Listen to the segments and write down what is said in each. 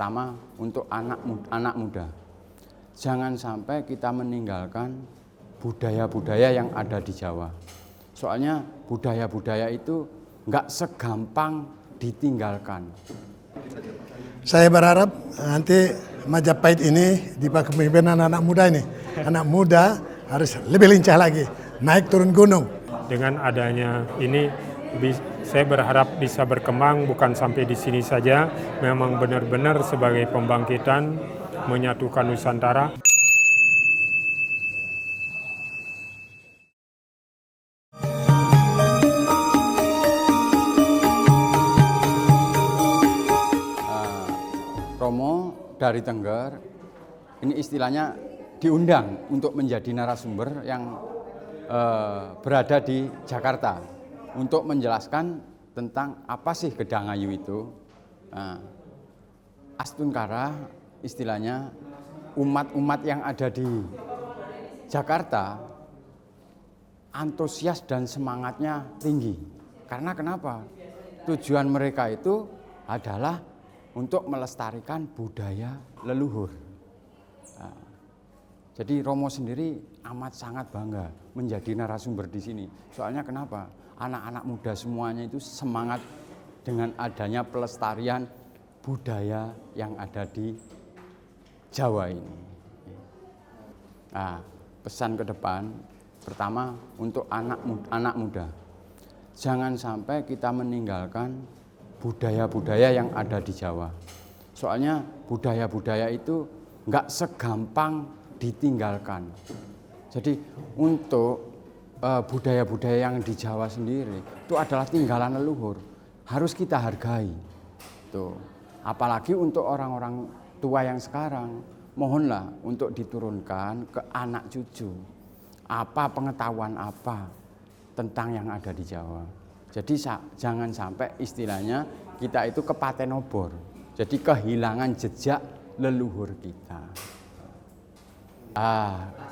pertama untuk anak muda. Jangan sampai kita meninggalkan budaya-budaya yang ada di Jawa. Soalnya budaya-budaya itu nggak segampang ditinggalkan. Saya berharap nanti Majapahit ini di kepemimpinan anak muda ini. Anak muda harus lebih lincah lagi, naik turun gunung. Dengan adanya ini, saya berharap bisa berkembang bukan sampai di sini saja, memang benar-benar sebagai pembangkitan menyatukan Nusantara. Romo dari Tengger, ini istilahnya diundang untuk menjadi narasumber yang berada di Jakarta untuk menjelaskan tentang apa sih Gedangayu itu. Astunkara istilahnya umat-umat yang ada di Jakarta antusias dan semangatnya tinggi. Karena kenapa? Tujuan mereka itu adalah untuk melestarikan budaya leluhur. Jadi Romo sendiri amat sangat bangga menjadi narasumber di sini. Soalnya kenapa? Anak-anak muda semuanya itu semangat dengan adanya pelestarian budaya yang ada di Jawa ini. Nah, pesan ke depan pertama untuk anak muda. Jangan sampai kita meninggalkan budaya-budaya yang ada di Jawa. Soalnya budaya-budaya itu nggak segampang ditinggalkan. Jadi untuk budaya-budaya yang di Jawa sendiri itu adalah tinggalan leluhur, harus kita hargai. Tuh. Apalagi untuk orang-orang tua yang sekarang, mohonlah untuk diturunkan ke anak cucu. Apa pengetahuan apa tentang yang ada di Jawa. Jadi jangan sampai istilahnya kita itu kepaten obor. Jadi kehilangan jejak leluhur kita.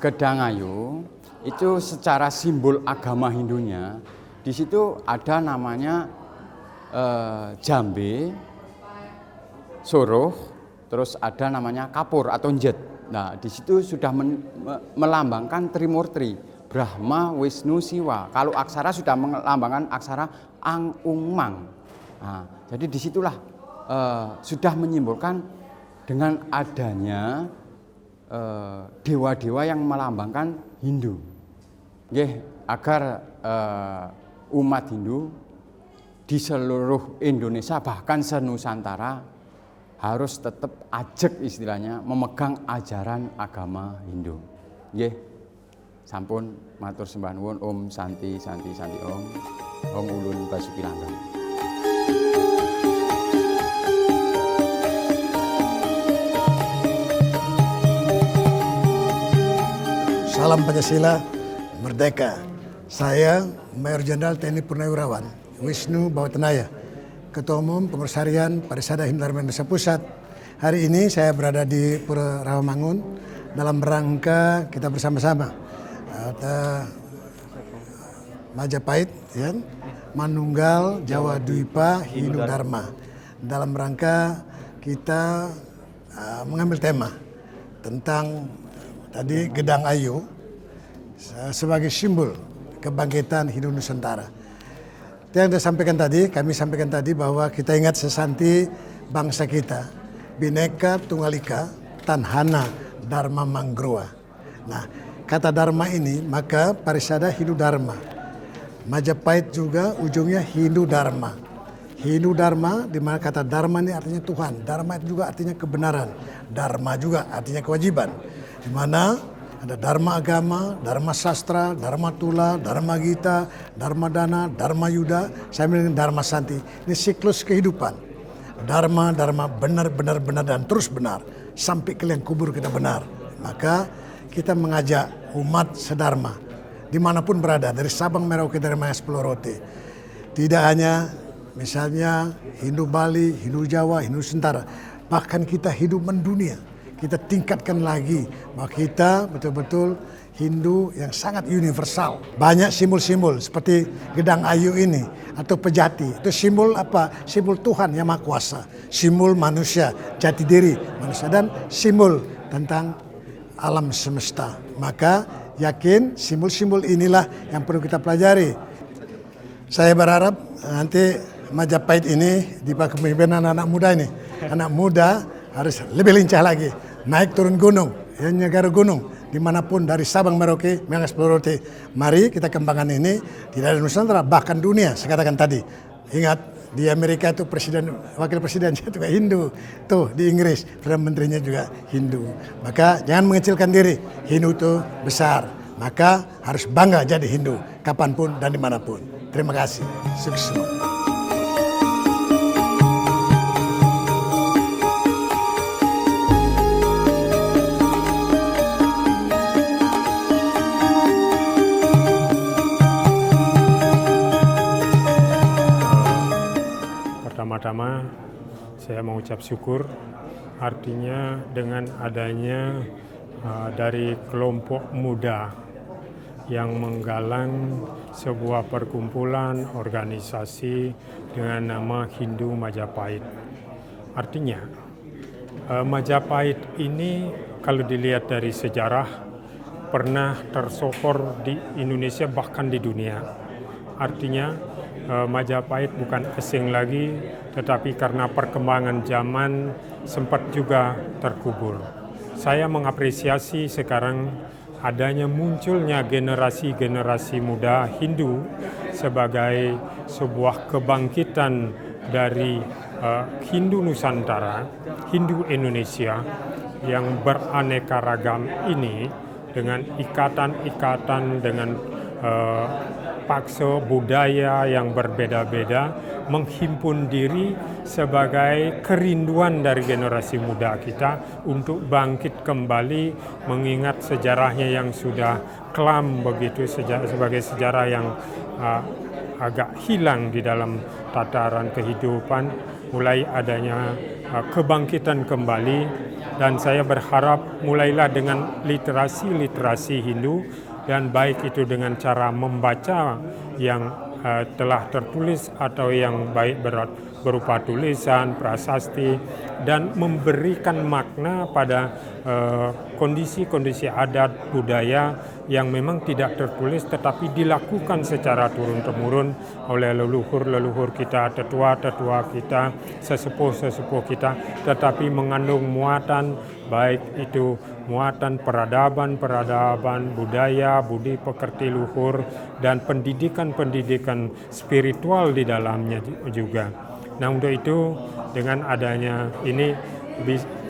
Gedangayu itu secara simbol agama Hindunya, di situ ada namanya jambe, suruh, terus ada namanya kapur atau njet. Nah, di situ sudah melambangkan Trimurti, Brahma, Wisnu, Siwa. Kalau aksara sudah melambangkan aksara Ang, Ung, Mang. Nah, jadi disitulah sudah menyimbolkan dengan adanya dewa-dewa yang melambangkan Hindu. Agar umat Hindu di seluruh Indonesia bahkan senusantara harus tetap ajek istilahnya memegang ajaran agama Hindu. Sampun matur sembah nuwun. Om Santi Santi Santi Om. Om Ulun Basuki Langgeng. Salam Pancasila, merdeka. Saya Mayor Jenderal TNI Purnawirawan Wisnu Bawatenaya, Ketua Umum Pengurus Harian Parisada Hindu Dharma Indonesia Pusat. Hari ini saya berada di Pura Rawamangun dalam rangka kita bersama-sama Majapahit, ya, Manunggal Jawa Dwipa Hindu Dharma. Dalam rangka kita mengambil tema tentang tadi Gedangayu sebagai simbol kebangkitan Hindu Nusantara. Yang kami sampaikan tadi bahwa kita ingat sesanti bangsa kita, Bhinneka Tunggal Ika, Tanhana Dharma Manggruwa. Nah, kata Dharma ini maka Parisada Hindu Dharma. Majapahit juga ujungnya Hindu Dharma. Hindu Dharma, di mana kata Dharma ini artinya Tuhan. Dharma itu juga artinya kebenaran. Dharma juga artinya kewajiban. Di mana ada Dharma agama, Dharma sastra, Dharma tula, Dharma gita, Dharma dana, Dharma yuda, sampai dengan Dharma santi. Ini siklus kehidupan. Dharma benar dan terus benar. Sampai ke liang kubur kita benar. Maka kita mengajak umat sedharma dimanapun berada, dari Sabang Merauke, dari Mayas Pulau Rote. Tidak hanya misalnya Hindu Bali, Hindu Jawa, Hindu Nusantara. Bahkan kita hidup mendunia. kita tingkatkan lagi bahwa kita betul-betul Hindu yang sangat universal. Banyak simbol-simbol seperti Gedang Ayu ini atau Pejati. Itu simbol apa? Simbol Tuhan yang Maha Kuasa. Simbol manusia, jati diri manusia, dan simbol tentang alam semesta. Maka yakin simbol-simbol inilah yang perlu kita pelajari. Saya berharap nanti Majapahit ini di bawah kepemimpinan anak muda ini. Anak muda harus lebih lincah lagi. Naik turun gunung, negara gunung. Dimanapun dari Sabang Merauke, mengeksplorasi. Mari kita kembangkan ini tidak ada Nusantara, bahkan dunia. Saya katakan tadi. Ingat di Amerika itu wakil presidennya juga Hindu. Tuh di Inggris, perdana menterinya juga Hindu. Maka jangan mengecilkan diri. Hindu itu besar. Maka harus bangga jadi Hindu kapanpun dan dimanapun. Terima kasih. Sukses. Pertama-tama saya mengucap syukur, artinya dengan adanya dari kelompok muda yang menggalang sebuah perkumpulan organisasi dengan nama Hindu Majapahit. Artinya Majapahit ini kalau dilihat dari sejarah pernah tersohor di Indonesia bahkan di dunia. Artinya Majapahit bukan asing lagi, tetapi karena perkembangan zaman sempat juga terkubur. Saya mengapresiasi sekarang adanya munculnya generasi-generasi muda Hindu sebagai sebuah kebangkitan dari Hindu Nusantara, Hindu Indonesia yang beraneka ragam ini dengan ikatan-ikatan dengan paksa budaya yang berbeda-beda menghimpun diri sebagai kerinduan dari generasi muda kita untuk bangkit kembali mengingat sejarahnya yang sudah kelam begitu, sebagai sejarah yang agak hilang di dalam tataran kehidupan, mulai adanya kebangkitan kembali. Dan saya berharap mulailah dengan literasi Hindu, dan baik itu dengan cara membaca yang telah tertulis atau yang baik berupa tulisan, prasasti, dan memberikan makna pada kondisi-kondisi adat budaya yang memang tidak tertulis tetapi dilakukan secara turun-temurun oleh leluhur-leluhur kita, tetua-tetua kita, sesepuh-sesepuh kita, tetapi mengandung muatan baik itu muatan peradaban budaya, budi pekerti luhur, dan pendidikan spiritual di dalamnya juga. Nah, untuk itu dengan adanya ini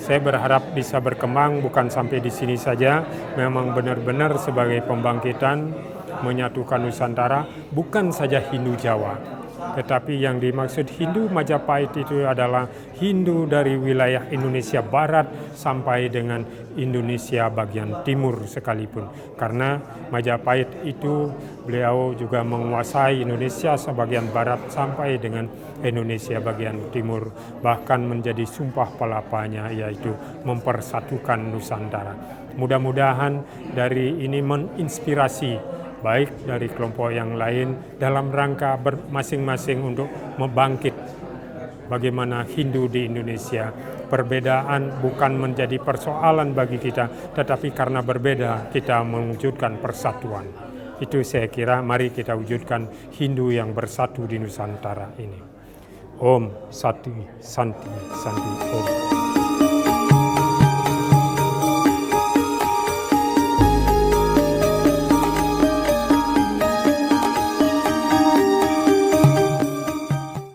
saya berharap bisa berkembang bukan sampai di sini saja, memang benar-benar sebagai pembangkitan menyatukan Nusantara, bukan saja Hindu Jawa. Tetapi yang dimaksud Hindu Majapahit itu adalah Hindu dari wilayah Indonesia Barat sampai dengan Indonesia bagian timur sekalipun. Karena Majapahit itu beliau juga menguasai Indonesia sebagian barat sampai dengan Indonesia bagian timur. Bahkan menjadi sumpah pelapanya yaitu mempersatukan Nusantara. Mudah-mudahan dari ini menginspirasi baik dari kelompok yang lain dalam rangka masing-masing untuk membangkit bagaimana Hindu di Indonesia. Perbedaan bukan menjadi persoalan bagi kita, tetapi karena berbeda kita mewujudkan persatuan. Itu saya kira mari kita wujudkan Hindu yang bersatu di Nusantara ini. Om Sati Santi Santi Om.